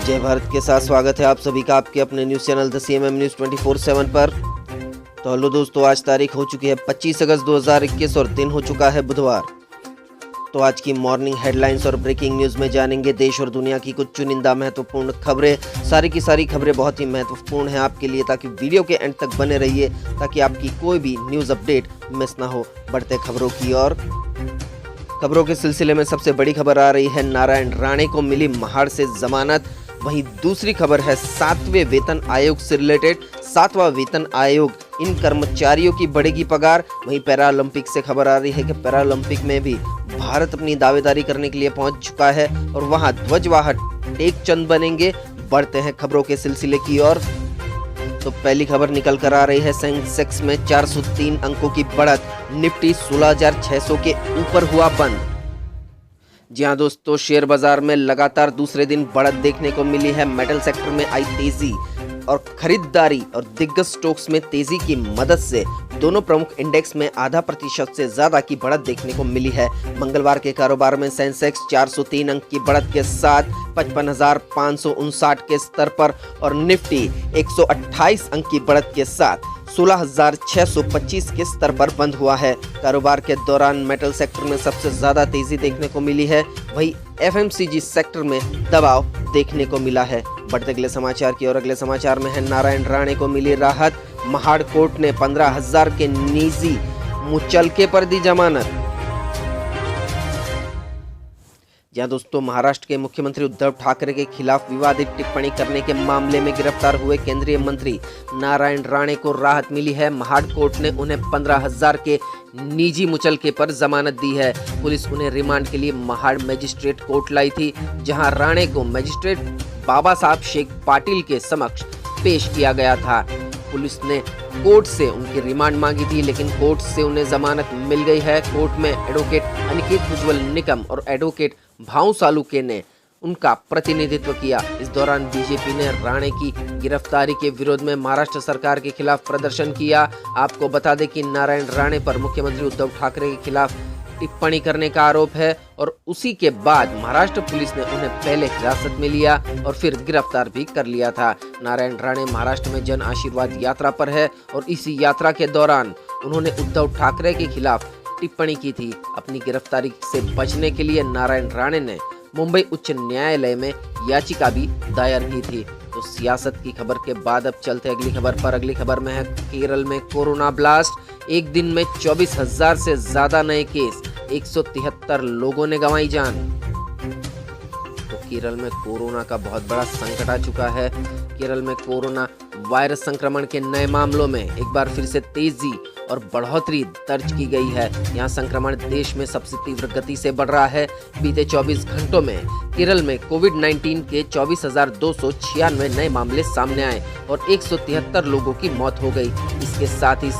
जय भारत के साथ स्वागत है आप सभी का आपके अपने news channel the CMM news 24/7 पर। तो हेलो दोस्तों, आज तारीख हो चुकी है 25 अगस्त 2021 और दिन हो चुका है बुधवार। तो आज की मॉर्निंग हेडलाइंस और ब्रेकिंग न्यूज़ में जानेंगे देश और दुनिया की कुछ चुनिंदा महत्वपूर्ण खबरें। सारी की सारी खबरें बहुत ही महत्वपूर्ण हैं आपके लिए, ताकि वीडियो के एंड तक बने रहिए ताकि आपकी कोई भी न्यूज़ अपडेट मिस ना हो। बढ़ते खबरों की ओर। खबरों के सिलसिले में सबसे बड़ी खबर आ रही है, नारायण राणे को मिली महाड़ से जमानत। वहीं दूसरी खबर है 7वें वेतन आयोग से रिलेटेड। 7वां वेतन आयोग, इन कर्मचारियों की बढ़ेगी पगार। वहीं पैरालंपिक से खबर आ रही है कि पैरालंपिक में भी भारत अपनी दावेदारी करने के लिए पहुंच चुका है और वहां ध्वजवाहक टेक चंद बनेंगे। बढ़ते हैं खबरों के सिलसिले की ओर। तो पहली खबर निकल कर आ रही है, सेंसेक्स में 403 अंकों की बढ़त, निफ्टी 16,600 के ऊपर हुआ बंद। जी हां दोस्तों, शेयर बाजार में लगातार दूसरे दिन बढ़त देखने को मिली है। मेटल सेक्टर में आई तेजी और खरीदारी और दिग्गज स्टॉक्स में तेजी की मदद से दोनों प्रमुख इंडेक्स में आधा प्रतिशत से ज्यादा की बढ़त देखने को मिली है। मंगलवार के कारोबार में सेंसेक्स 403 अंक की बढ़त के साथ 55,559 के स्तर पर और निफ्टी 128 अंक की बढ़त के साथ 16,625 के स्तर पर बंद हुआ है। कारोबार के दौरान मेटल सेक्टर में सबसे ज्यादा तेजी देखने को मिली है, वहीं FMCG सेक्टर में दबाव देखने को मिला है। बढ़ते अगले समाचार की ओर। अगले समाचार में है, नारायण राणे को मिली राहत। महाड़ कोर्ट ने 15,000 के निजी मुचलके पर दी जमानत। जहां दोस्तों, महाराष्ट्र के मुख्यमंत्री उद्धव ठाकरे के खिलाफ विवादित टिप्पणी करने के मामले में गिरफ्तार हुए केंद्रीय मंत्री नारायण राणे को राहत मिली है। महाड़ कोर्ट ने उन्हें 15,000 के निजी मुचलके पर जमानत दी है। पुलिस उन्हें रिमांड के लिए महाड़ मजिस्ट्रेट कोर्ट लाई थी, जहां राणे को मजिस्ट्रेट बाबा साहब शेख पाटिल के समक्ष पेश किया गया था। पुलिस ने कोर्ट से उनकी रिमांड मांगी थी, लेकिन कोर्ट से उन्हें जमानत मिल गई है। कोर्ट में एडवोकेट अनिकेत उज्ज्वल निकम और एडवोकेट भाऊ सालुके ने उनका प्रतिनिधित्व किया। इस दौरान बीजेपी ने राणे की गिरफ्तारी के विरोध में महाराष्ट्र सरकार के खिलाफ प्रदर्शन किया। आपको बता दें कि नारायण राणे पर मुख्यमंत्री उद्धव ठाकरे के खिलाफ टिप्पणी करने का आरोप है और उसी के बाद महाराष्ट्र पुलिस ने उन्हें पहले हिरासत में लिया और फिर गिरफ्तार भी कर लिया था। नारायण राणे महाराष्ट्र में जन आशीर्वाद यात्रा पर है और इसी यात्रा के दौरान उन्होंने उद्धव ठाकरे के खिलाफ टिप्पणी की थी। अपनी गिरफ्तारी से बचने के लिए नारायण राणे ने मुंबई उच्च न्यायालय में याचिका भी दायर की थी। तो सियासत की खबर के बाद अब चलते अगली खबर पर। अगली खबर में है, केरल में कोरोना ब्लास्ट। एक दिन में 24,000 से ज्यादा नए केस, 173 लोगों ने गंवाई जान। तो केरल में कोरोना का बहुत बड़ा संकट आ चुका है। केरल में कोरोना वायरस संक्रमण के नए मामलों में एक बार फिर से तेजी और बढ़ोतरी दर्ज की गई है। यहाँ संक्रमण देश में सबसे तीव्र गति से बढ़ रहा है। बीते 24 घंटों में केरल में कोविड-19 के 24,296 नए मामले सामने आए और 173 लोगों की मौत हो गई। इसके साथ ही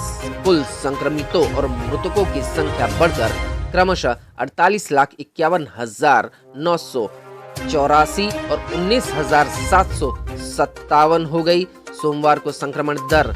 कुल संक्रमितों और मृतकों की संख्या बढ़कर क्रमशः 48,51,984 और 19,757 हो गई। सोमवार को संक्रमण दर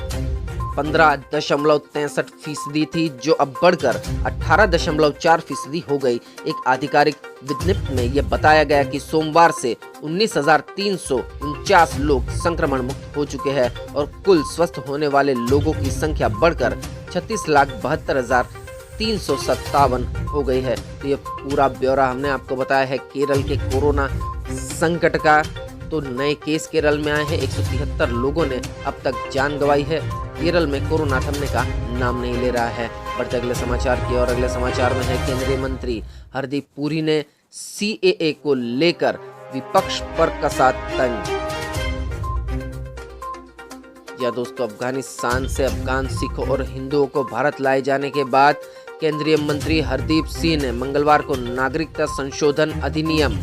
15.63% थी, जो अब बढ़कर 18.4% हो गई। एक आधिकारिक विज्ञप्ति में यह बताया गया कि सोमवार से 19,349 लोग संक्रमण मुक्त हो चुके हैं और कुल स्वस्थ होने वाले लोगों की संख्या बढ़कर 36,72,357 हो गई है। तो ये पूरा ब्यौरा हमने आपको बताया है केरल के कोरोना संकट का। तो नए केस केरल में आए हैं, 173 लोगों ने अब तक जान गंवाई है। केरल में कोरोना थमने का नाम नहीं ले रहा है। बढ़ते अगले समाचार की ओर। अगले समाचार में है, केंद्रीय मंत्री हरदीप पुरी ने CAA को लेकर विपक्ष पर कसा तंज। या दोस्तों, अफगानिस्तान से अफगान सिखों और हिंदुओं को भारत लाए जाने के बाद केंद्रीय मंत्री हरदीप सिंह ने मंगलवार को नागरिकता संशोधन अधिनियम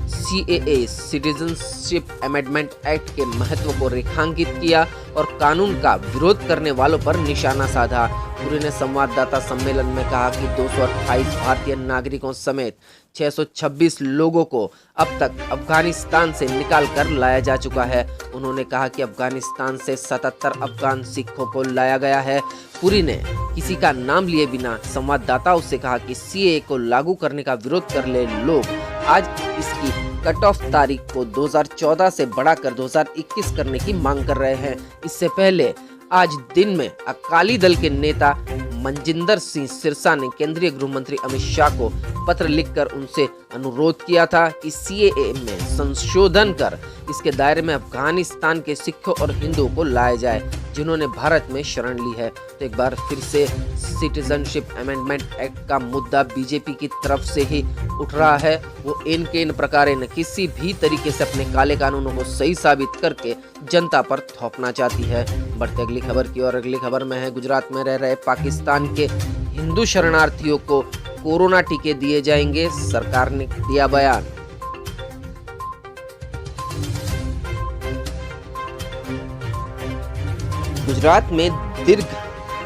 CAA सिटीजनशिप अमेंडमेंट एक्ट के महत्व को रेखांकित किया और कानून का विरोध करने वालों पर निशाना साधा। पुरी ने संवाददाता सम्मेलन में कहा कि 228 भारतीय नागरिकों समेत 626 लोगों को अब तक अफगानिस्तान से निकाल कर लाया जा चुका है। उन्होंने कहा कि अफगानिस्तान से 77 अफगान सिखों को लाया गया है। पुरी ने किसी का नाम लिए बिना संवाददाताओं से कहा कि CAA को लागू करने का विरोध कर रहे लोग आज इसकी कट ऑफ तारीख को 2014 से बढ़ाकर 2021 करने की मांग कर रहे हैं। इससे पहले आज दिन में अकाली दल के नेता मनजिंदर सिंह सिरसा ने केंद्रीय गृह मंत्री अमित शाह को पत्र लिखकर उनसे अनुरोध किया था कि सीएए में संशोधन कर इसके दायरे में अफगानिस्तान के सिखों और हिंदुओं को लाया जाए जिन्होंने भारत में शरण ली है। तो एक बार फिर से सिटीजनशिप अमेंडमेंट एक्ट का मुद्दा बीजेपी की तरफ से ही उठ रहा है। वो इनके इन प्रकारे न किसी भी तरीके से अपने काले कानूनों को सही साबित करके जनता पर थोपना चाहती है। बढ़ते अगली खबर की और अगली खबर में है गुजरात में रह रहे पाकिस्तान के हिंदू शरणार्थियों को कोरोना टीके दिए जाएंगे, सरकार ने दिया बयान। गुजरात में दीर्घ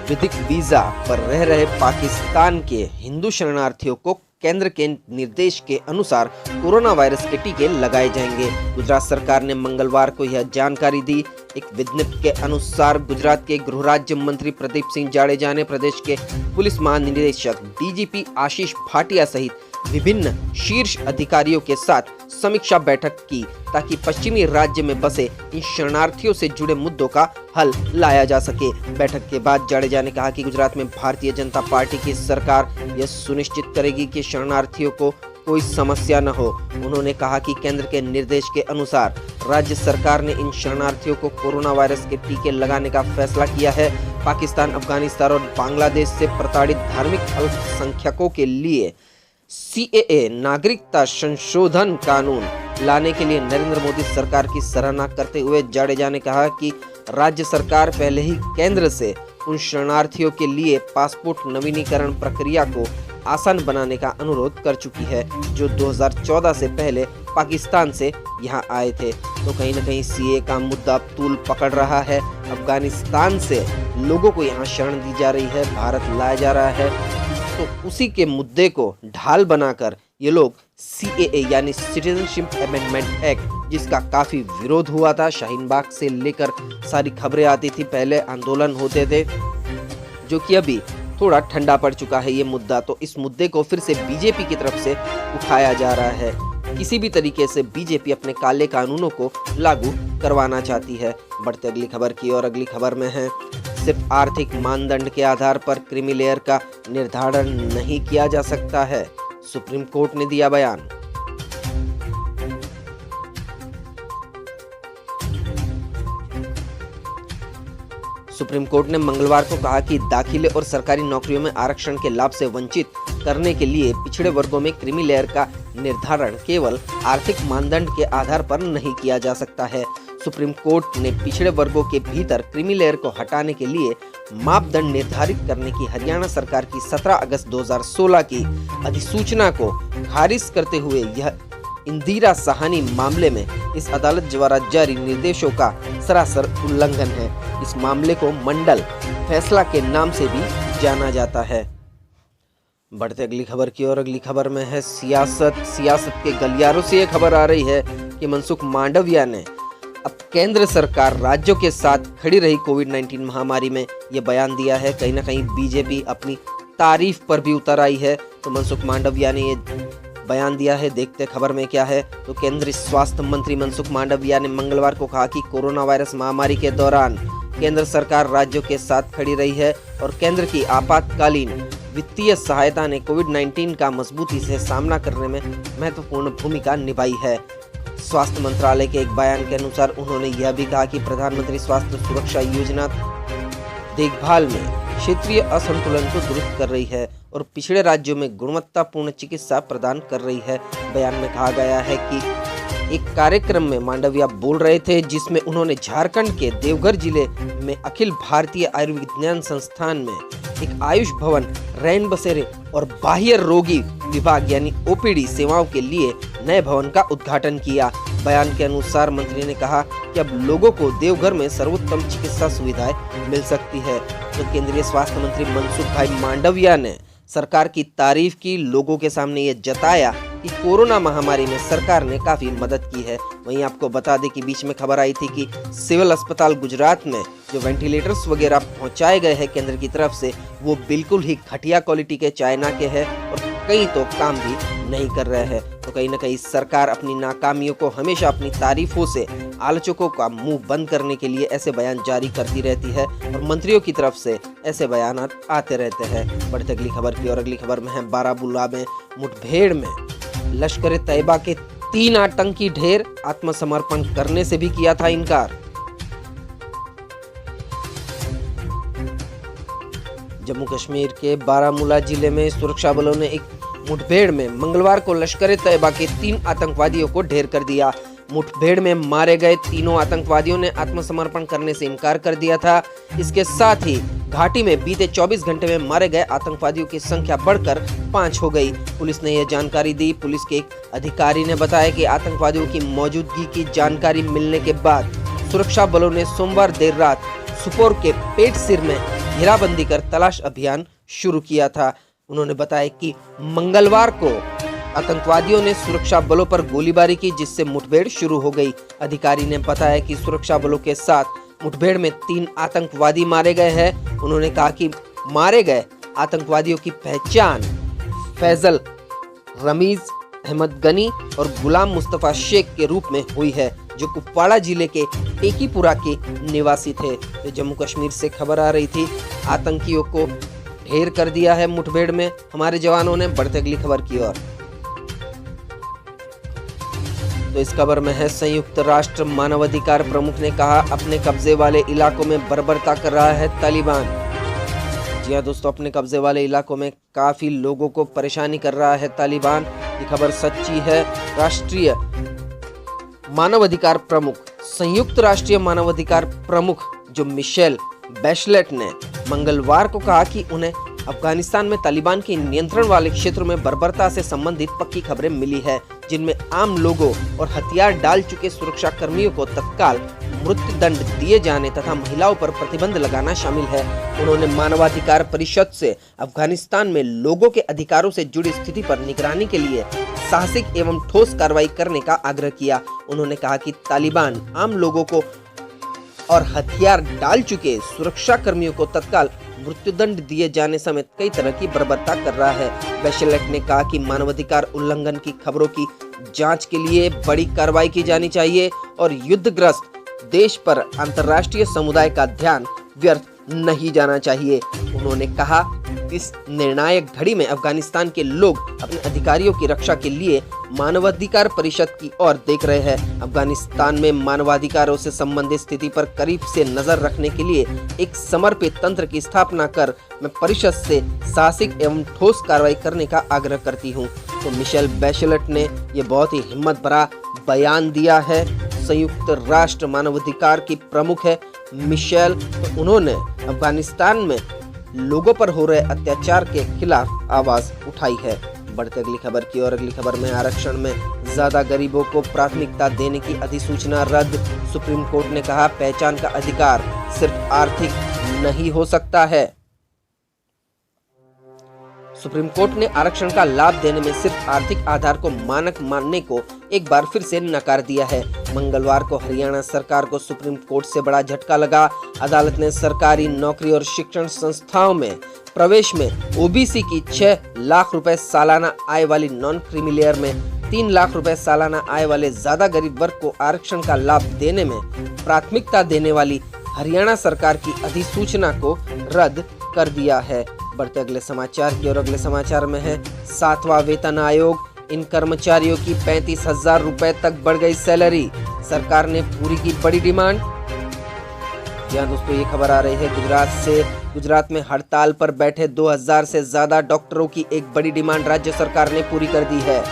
विधिक वीजा पर रह रहे पाकिस्तान के हिंदू शरणार्थियों को केंद्र के निर्देश के अनुसार कोरोना वायरस के टीके लगाए जाएंगे। गुजरात सरकार ने मंगलवार को यह जानकारी दी। एक विज्ञप्ति के अनुसार गुजरात के गृह राज्य मंत्री प्रदीप सिंह जाडेजा ने प्रदेश के पुलिस महानिदेशक डीजीपी आशीष भाटिया सहित विभिन्न शीर्ष अधिकारियों के साथ समीक्षा बैठक की ताकि पश्चिमी राज्य में बसे इन शरणार्थियों से जुड़े मुद्दों का हल लाया जा सके। बैठक के बाद जाडेजा ने कहा कि गुजरात में भारतीय जनता पार्टी की सरकार यह सुनिश्चित करेगी कि शरणार्थियों को कोई समस्या न हो। उन्होंने कहा कि केंद्र के निर्देश के अनुसार राज्य सरकार ने इन शरणार्थियों को कोरोना वायरस के टीके लगाने का फैसला किया है। पाकिस्तान, अफगानिस्तान और बांग्लादेश से प्रताड़ित धार्मिक अल्पसंख्यकों के लिए सीएए नागरिकता संशोधन कानून लाने के लिए नरेंद्र मोदी सरकार की सराहना करते हुए जाडेजा ने कहा कि राज्य सरकार पहले ही केंद्र से उन शरणार्थियों के लिए पासपोर्ट नवीनीकरण प्रक्रिया को आसान बनाने का अनुरोध कर चुकी है जो 2014 से पहले पाकिस्तान से यहां आए थे। तो कहीं न कहीं सीएए का मुद्दा तूल पकड़ रहा है। अफगानिस्तान से लोगों को यहां शरण दी जा रही है, भारत लाया जा रहा है। तो उसी के मुद्दे को ढाल बनाकर ये लोग सीएए यानी सिटीजनशिप अमेंडमेंट एक्ट, जिसका काफी विरोध हुआ था, शाहीन बाग से लेकर सारी खबरें आती थी, पहले आंदोलन होते थे, जो कि अभी थोड़ा ठंडा पड़ चुका है ये मुद्दा। तो इस मुद्दे को फिर से बीजेपी की तरफ से उठाया जा रहा है। किसी भी तरीके से बीजेपी अपने काले कानूनों को लागू करवाना चाहती है। बढ़ते अगली खबर की और अगली खबर में है सिर्फ आर्थिक मानदंड के आधार पर क्रीमी लेयर का निर्धारण नहीं किया जा सकता है, सुप्रीम कोर्ट ने दिया बयान। सुप्रीम कोर्ट ने मंगलवार को कहा कि दाखिले और सरकारी नौकरियों में आरक्षण के लाभ से वंचित करने के लिए पिछड़े वर्गों में क्रीमी लेयर का निर्धारण केवल आर्थिक मानदंड के आधार पर नहीं किया जा सकता है। सुप्रीम कोर्ट ने पिछड़े वर्गों के भीतर क्रीमी लेयर को हटाने के लिए मापदंड निर्धारित करने की हरियाणा सरकार की 17 अगस्त 2016 की अधिसूचना को खारिज करते हुए यह इंदिरा साहनी मामले में इस अदालत द्वारा जारी निर्देशों का सरासर उल्लंघन है। इस मामले को मंडल फैसला के नाम से भी जाना जाता है। बढ़ते अगली खबर की और अगली खबर में है सियासत के गलियारों से ये खबर आ रही है कि मनसुख मांडविया ने अब केंद्र सरकार राज्यों के साथ खड़ी रही कोविड-19 महामारी में ये बयान दिया है। कहीं ना कहीं बीजेपी अपनी तारीफ पर भी उतर आई है। तो मनसुख मांडविया ने ये बयान दिया है। देखते खबर में क्या है। तो केंद्रीय स्वास्थ्य मंत्री मनसुख मांडविया ने मंगलवार को कहा कि कोरोना वायरस महामारी के दौरान केंद्र सरकार राज्यों के साथ खड़ी रही है और केंद्र की आपातकालीन वित्तीय सहायता ने कोविड-19 का मजबूती से सामना करने में महत्वपूर्ण भूमिका निभाई है। स्वास्थ्य मंत्रालय के एक बयान के अनुसार उन्होंने यह भी कहा कि प्रधानमंत्री स्वास्थ्य सुरक्षा योजना देखभाल में क्षेत्रीय असंतुलन को दुरुस्त कर रही है और पिछड़े राज्यों में गुणवत्तापूर्ण चिकित्सा प्रदान कर रही है। बयान में कहा गया है कि एक कार्यक्रम में मांडविया बोल रहे थे जिसमें उन्होंने झारखंड के देवघर जिले में अखिल भारतीय आयुर्विज्ञान संस्थान में एक आयुष भवन, रैन बसेरे और बाह्य रोगी विभाग यानी ओपीडी सेवाओं के लिए नए भवन का उद्घाटन किया। बयान के अनुसार मंत्री ने कहा कि अब लोगों को देवघर में सर्वोत्तम चिकित्सा सुविधाएं मिल सकती है। तो केंद्रीय स्वास्थ्य मंत्री मनसुख भाई मांडविया ने सरकार की तारीफ की, लोगों के सामने ये जताया कि कोरोना महामारी में सरकार ने काफी मदद की है। वहीं आपको बता दें कि बीच में खबर आई थी कि सिविल अस्पताल गुजरात में जो वेंटिलेटर्स वगैरह पहुंचाए गए हैं केंद्र की तरफ से, वो बिल्कुल ही घटिया क्वालिटी के चाइना के हैं और कई तो काम भी नहीं कर रहे हैं। तो कहीं ना कहीं सरकार अपनी नाकामियों को हमेशा अपनी तारीफों से आलोचकों का मुंह बंद करने के लिए ऐसे बयान जारी करती रहती है और मंत्रियों की तरफ से ऐसे बयान आते रहते हैं। बढ़ते अगली खबर की और अगली खबर में है बारामूला में मुठभेड़ में लश्कर तैयबा के 3 आतंकी ढेर, आत्मसमर्पण करने से भी किया था इनकार। जम्मू कश्मीर के बारामूला जिले में सुरक्षा बलों ने एक मुठभेड़ में मंगलवार को लश्कर तैयबा के 3 आतंकवादियों को ढेर कर दिया। मुठभेड़ में मारे गए तीनों आतंकवादियों ने आत्मसमर्पण करने से इनकार कर दिया था। इसके साथ ही घाटी में बीते 24 घंटे में मारे गए आतंकवादियों की संख्या बढ़कर 5 हो गई। पुलिस ने यह जानकारी दी। पुलिस के एक अधिकारी ने बताया कि आतंकवादियों की मौजूदगी की जानकारी मिलने के बाद सुरक्षा बलों ने सोमवार देर रात सुपोर के पेट सिर में घेराबंदी कर तलाश अभियान शुरू किया था। उन्होंने बताया कि मंगलवार को आतंकवादियों ने सुरक्षा बलों पर गोलीबारी की, जिससे मुठभेड़ शुरू हो गई। अधिकारी ने बताया कि सुरक्षा बलों के साथ मुठभेड़ में 3 आतंकवादी मारे गए हैं। उन्होंने कहा कि मारे गए आतंकवादियों की पहचान फैजल, रमीज अहमद गनी और गुलाम मुस्तफा शेख के रूप में हुई है, जो कुपवाड़ा जिले के टेकीपुरा के निवासी थे। तो जम्मू कश्मीर से खबर आ रही थी, आतंकियों को ढेर कर दिया है मुठभेड़ में हमारे जवानों ने। बढ़ते अगली खबर की ओर। तो इस खबर में है संयुक्त राष्ट्र मानवाधिकार प्रमुख ने कहा अपने कब्जे वाले इलाकों में बर्बरता कर रहा है तालिबान। जी हाँ दोस्तों, अपने कब्जे वाले इलाकों में काफी लोगों को परेशानी कर रहा है तालिबान। ये खबर सच्ची है। राष्ट्रीय मानवाधिकार प्रमुख, संयुक्त राष्ट्रीय मानवाधिकार प्रमुख जो मिशेल बैशलेट ने मंगलवार को कहा कि उन्हें अफगानिस्तान में तालिबान के नियंत्रण वाले क्षेत्रों में बर्बरता से संबंधित पक्की खबरें मिली है, जिनमें आम लोगों और हथियार डाल चुके सुरक्षा कर्मियों को तत्काल मृत्युदंड दिए जाने तथा महिलाओं पर प्रतिबंध लगाना शामिल है। उन्होंने मानवाधिकार परिषद से अफगानिस्तान में लोगों के अधिकारों से जुड़ी स्थिति पर निगरानी के लिए साहसिक एवं ठोस कार्रवाई करने का आग्रह किया। उन्होंने कहा कि तालिबान आम लोगों को और हथियार डाल चुके सुरक्षा कर्मियों को तत्काल मृत्युदंड दिए जाने समेत कई तरह की बर्बरता कर रहा है। बैशलेट ने कहा कि मानवाधिकार उल्लंघन की खबरों की जांच के लिए बड़ी कार्रवाई की जानी चाहिए और युद्धग्रस्त देश पर अंतर्राष्ट्रीय समुदाय का ध्यान व्यर्थ नहीं जाना चाहिए। उन्होंने कहा इस निर्णायक घड़ी में अफगानिस्तान के लोग अपने अधिकारियों की रक्षा के लिए मानवाधिकार परिषद की ओर देख रहे हैं। अफगानिस्तान में मानवाधिकारों से संबंधित स्थिति पर करीब से नजर रखने के लिए एक समर्पित तंत्र की स्थापना कर मैं परिषद से साहसिक एवं ठोस कार्रवाई करने का आग्रह करती हूं। तो मिशेल बैशलेट ने ये बहुत ही हिम्मत भरा बयान दिया है। संयुक्त राष्ट्र मानवाधिकार की प्रमुख है मिशेल। तो उन्होंने अफगानिस्तान में लोगों पर हो रहे अत्याचार के खिलाफ आवाज उठाई है। बढ़ते अगली खबर की और अगली खबर में आरक्षण में ज्यादा गरीबों को प्राथमिकता देने की अधिसूचना रद्द। सुप्रीम कोर्ट ने कहा पहचान का अधिकार सिर्फ आर्थिक नहीं हो सकता है। सुप्रीम कोर्ट ने आरक्षण का लाभ देने में सिर्फ आर्थिक आधार को मानक मानने को एक बार फिर से नकार दिया है। मंगलवार को हरियाणा सरकार को सुप्रीम कोर्ट से बड़ा झटका लगा। अदालत ने सरकारी नौकरी और शिक्षण संस्थाओं में प्रवेश में ओबीसी की 6 लाख रुपए सालाना आय वाली नॉन क्रीमिलेयर में 3 लाख रुपए सालाना आय वाले ज्यादा गरीब वर्ग को आरक्षण का लाभ देने में प्राथमिकता देने वाली हरियाणा सरकार की अधिसूचना को रद्द कर दिया है। बढ़ते अगले समाचार की और अगले समाचार में है 7वां वेतन आयोग। इन कर्मचारियों की 35,000 रुपए तक बढ़ गई सैलरी। सरकार ने पूरी की बड़ी डिमांड। जी हाँ दोस्तों, ये खबर आ रही है गुजरात से। गुजरात में हड़ताल पर बैठे 2000 से ज्यादा डॉक्टरों की एक बड़ी डिमांड राज्य सरकार ने पूरी कर दी है।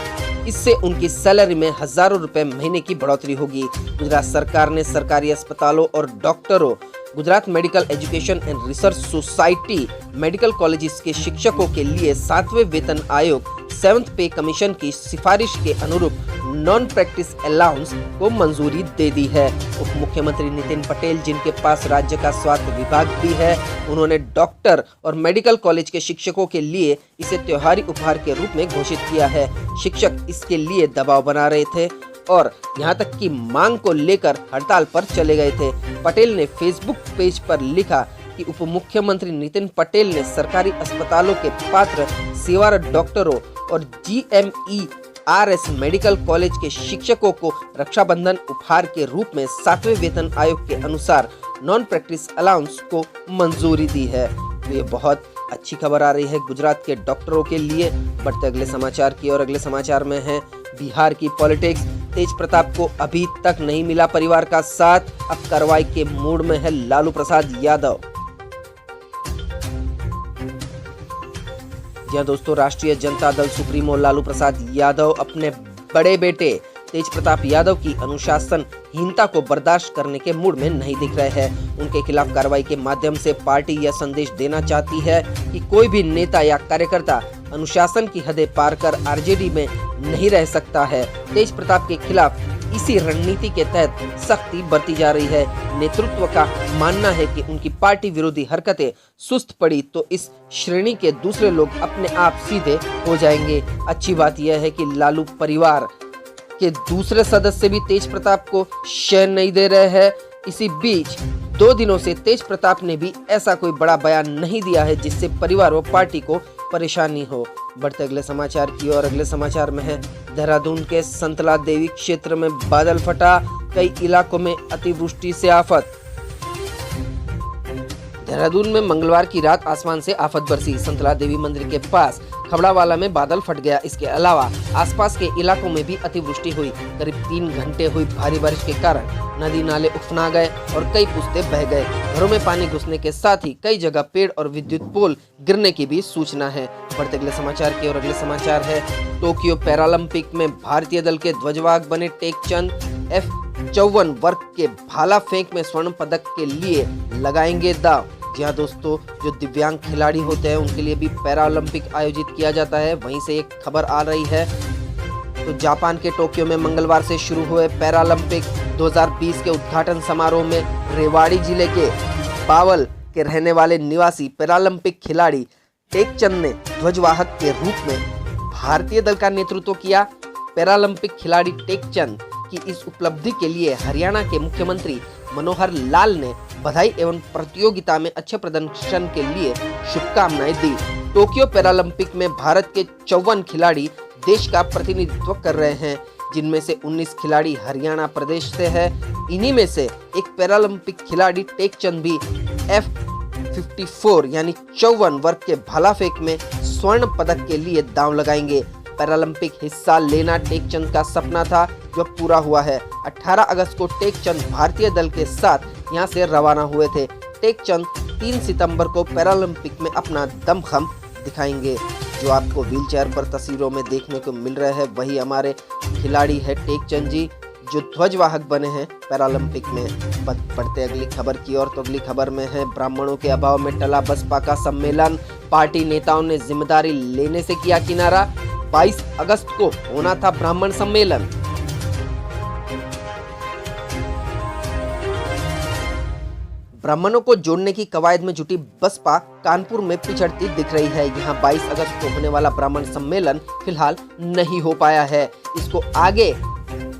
इससे उनकी सैलरी में हजारों रुपए महीने की बढ़ोतरी होगी। गुजरात सरकार ने सरकारी अस्पतालों और डॉक्टरों, Gujarat medical education and research society, medical colleges के शिक्षकों के लिए 7वें वेतन आयोग 7th पे कमीशन की सिफारिश के अनुरूप नॉन प्रैक्टिस अलाउंस को मंजूरी दे दी है। उप मुख्यमंत्री नितिन पटेल, जिनके पास राज्य का स्वास्थ्य विभाग भी है, उन्होंने डॉक्टर और मेडिकल कॉलेज के शिक्षकों के लिए इसे त्योहारी उपहार के रूप में घोषित किया है। शिक्षक इसके लिए दबाव बना रहे थे और यहाँ तक कि मांग को लेकर हड़ताल पर चले गए थे। पटेल ने फेसबुक पेज पर लिखा कि उप मुख्यमंत्री नितिन पटेल ने सरकारी अस्पतालों के पात्र सेवारत डॉक्टरों और GMERS मेडिकल कॉलेज के शिक्षकों को रक्षाबंधन उपहार के रूप में 7वें वेतन आयोग के अनुसार नॉन प्रैक्टिस अलाउंस को मंजूरी दी है। तो ये बहुत अच्छी खबर आ रही है गुजरात के डॉक्टरों के लिए। बढ़ते अगले समाचार की और अगले समाचार में है बिहार की पॉलिटिक्स। तेज प्रताप को अभी तक नहीं मिला परिवार का साथ, अब कार्रवाई के मूड में है लालू प्रसाद यादव। जी दोस्तों, राष्ट्रीय जनता दल सुप्रीमो लालू प्रसाद यादव अपने बड़े बेटे तेज प्रताप यादव की अनुशासनहीनता को बर्दाश्त करने के मूड में नहीं दिख रहे हैं। उनके खिलाफ कार्रवाई के माध्यम से पार्टी यह संदेश देना चाहती है कि कोई भी नेता या कार्यकर्ता अनुशासन की हदें पार कर आरजेडी में नहीं रह सकता है। तेज प्रताप के खिलाफ इसी रणनीति के तहत सख्ती बरती जा रही है। नेतृत्व का मानना है कि उनकी पार्टी विरोधी हरकतें सुस्त पड़ी तो इस श्रेणी के दूसरे लोग अपने आप सीधे हो जाएंगे। अच्छी बात यह है कि लालू परिवार के दूसरे सदस्य भी तेज प्रताप को शरण नहीं दे रहे हैं। इसी बीच 2 दिनों से तेज प्रताप ने भी ऐसा कोई बड़ा बयान नहीं दिया है जिससे परिवार व पार्टी को परेशानी हो। बढ़ते अगले समाचार की और अगले समाचार में है देहरादून के संतला देवी क्षेत्र में बादल फटा, कई इलाकों में अतिवृष्टि से आफत। देहरादून में मंगलवार की रात आसमान से आफत बरसी। संतला देवी मंदिर के पास खबड़ावाला में बादल फट गया। इसके अलावा आसपास के इलाकों में भी अतिवृष्टि हुई। करीब 3 घंटे हुई भारी बारिश के कारण नदी नाले उफना गए और कई पुश्ते बह गए। घरों में पानी घुसने के साथ ही कई जगह पेड़ और विद्युत पोल गिरने की भी सूचना है। बढ़ते अगले समाचार की और अगले समाचार है टोक्यो पैरालंपिक में भारतीय दल के ध्वजवाहक बने टेकचंद F54 वर्ग के भाला फेंक में स्वर्ण पदक के लिए लगाएंगे दांव। जी हाँ दोस्तों, जो दिव्यांग खिलाड़ी होते हैं उनके लिए भी पैरालंपिक आयोजित किया जाता है। वहीं से एक खबर आ रही है तो जापान के टोक्यो में मंगलवार से शुरू हुए पैरालंपिक 2020 के उद्घाटन समारोह में रेवाड़ी जिले के बावल के रहने वाले निवासी पैरालंपिक खिलाड़ी टेकचंद ने ध्वजवाहक के रूप में भारतीय दल का नेतृत्व किया। पैरालंपिक खिलाड़ी टेकचंद की इस उपलब्धि के लिए हरियाणा के मुख्यमंत्री मनोहर लाल ने बधाई एवं प्रतियोगिता में अच्छे प्रदर्शन के लिए शुभकामनाएं दी। टोक्यो पैरालंपिक में भारत के 54 खिलाड़ी देश का प्रतिनिधित्व कर रहे हैं, जिनमें से 19 खिलाड़ी हरियाणा प्रदेश से है। इन्हीं में से एक पैरालंपिक खिलाड़ी टेकचंद भी F54 यानी 54 वर्ग के भाला फेंक में स्वर्ण पदक के लिए दांव लगाएंगे। पैरालंपिक हिस्सा लेना टेकचंद का सपना था जो पूरा हुआ है। 18 अगस्त को टेकचंद भारतीय दल के साथ यहां से रवाना हुए थे। टेकचंद 3 सितंबर को पैरालंपिक में अपना दमखम दिखाएंगे। जो आपको व्हीलचेयर पर तस्वीरों में देखने को मिल रहे हैं वही हमारे खिलाड़ी है टेकचंद जी, जो ध्वजवाहक बने हैं पैरालंपिक में। बढ़ते अगली खबर की ओर तो अगली खबर में है ब्राह्मणों के अभाव में टला बसपा का सम्मेलन। पार्टी नेताओं ने जिम्मेदारी लेने से किया किनारा। 22 अगस्त को होना था ब्राह्मण सम्मेलन। ब्राह्मणों को जोड़ने की कवायद में जुटी बसपा कानपुर में पिछड़ती दिख रही है। यहाँ 22 अगस्त को होने वाला ब्राह्मण सम्मेलन फिलहाल नहीं हो पाया है। इसको आगे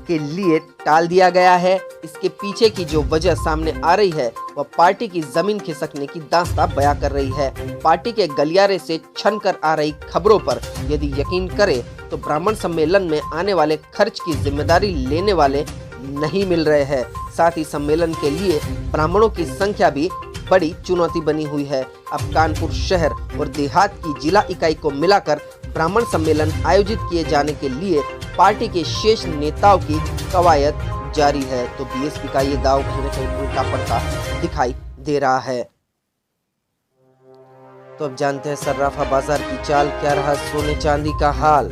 के लिए टाल दिया गया है। इसके पीछे की जो वजह सामने आ रही है वह पार्टी की जमीन खिसकने की दास्तां बयां कर रही है। पार्टी के गलियारे से छन कर आ रही खबरों पर यदि यकीन करें तो ब्राह्मण सम्मेलन में आने वाले खर्च की जिम्मेदारी लेने वाले नहीं मिल रहे हैं। साथ ही सम्मेलन के लिए ब्राह्मणों की संख्या भी बड़ी चुनौती बनी हुई है। अब कानपुर शहर और देहात की जिला इकाई को मिलाकर ब्राह्मण सम्मेलन आयोजित किए जाने के लिए पार्टी के शेष नेताओं की कवायद जारी है। तो बीएसपी का ये दाव कहीं न कहीं उल्टा पड़ता दिखाई दे रहा है। तो अब जानते हैं सर्राफा बाजार की चाल, क्या रहा सोने चांदी का हाल।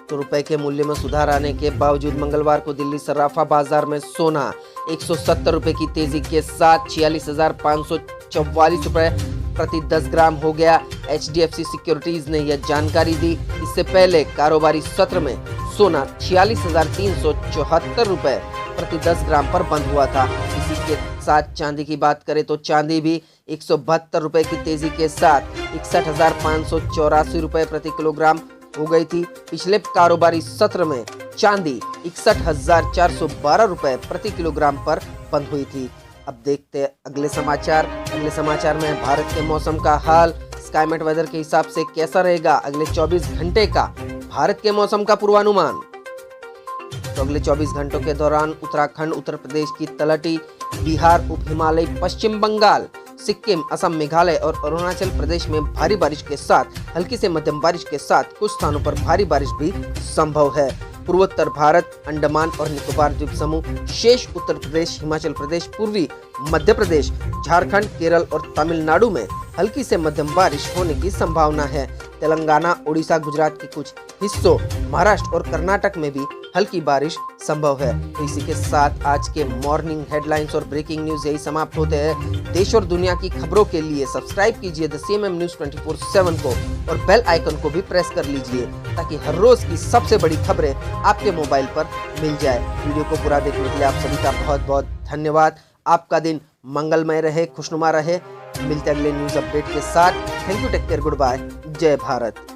तो रुपए के मूल्य में सुधार आने के बावजूद मंगलवार को दिल्ली सर्राफा बाजार में सोना 170 रुपए की तेजी के साथ 46,544 रुपए प्रति 10 ग्राम हो गया। HDFC सिक्योरिटीज ने यह जानकारी दी। इससे पहले कारोबारी सत्र में सोना 46,374 रुपए प्रति 10 ग्राम पर बंद हुआ था। इसी के साथ चांदी की बात करें तो चांदी भी 172 रुपए की तेजी के साथ 61,584 रुपए प्रति किलोग्राम हो गई थी। पिछले कारोबारी सत्र में चांदी 61,412 रुपए प्रति किलोग्राम पर बंद हुई थी। अब देखते हैं अगले समाचार। अगले समाचार में भारत के मौसम का हाल। स्काईमेट वेदर के हिसाब से कैसा रहेगा अगले 24 घंटे का भारत के मौसम का पूर्वानुमान। तो अगले 24 घंटों के दौरान उत्तराखंड, उत्तर प्रदेश की तलहटी, बिहार, उप हिमालय, पश्चिम बंगाल, सिक्किम, असम, मेघालय और अरुणाचल प्रदेश में भारी बारिश के साथ हल्की से मध्यम बारिश के साथ कुछ स्थानों पर भारी बारिश भी संभव है। पूर्वोत्तर भारत, अंडमान और निकोबार द्वीप समूह, शेष उत्तर प्रदेश, हिमाचल प्रदेश, पूर्वी मध्य प्रदेश, झारखंड, केरल और तमिलनाडु में हल्की से मध्यम बारिश होने की संभावना है। तेलंगाना, ओडिशा, गुजरात के कुछ हिस्सों, महाराष्ट्र और कर्नाटक में भी हल्की बारिश संभव है। तो इसी के साथ आज के मॉर्निंग हेडलाइंस और ब्रेकिंग न्यूज यही समाप्त होते हैं। देश और दुनिया की खबरों के लिए सब्सक्राइब कीजिए द CMM News 24/7 को और बेल आइकन को भी प्रेस कर लीजिए ताकि हर रोज की सबसे बड़ी खबरें आपके मोबाइल पर मिल जाए। वीडियो को पूरा देखने के लिए आप सभी का बहुत बहुत धन्यवाद। आपका दिन मंगलमय रहे, खुशनुमा रहे। मिलते अगले न्यूज अपडेट के साथ। Thank you, take care, good bye, जय भारत।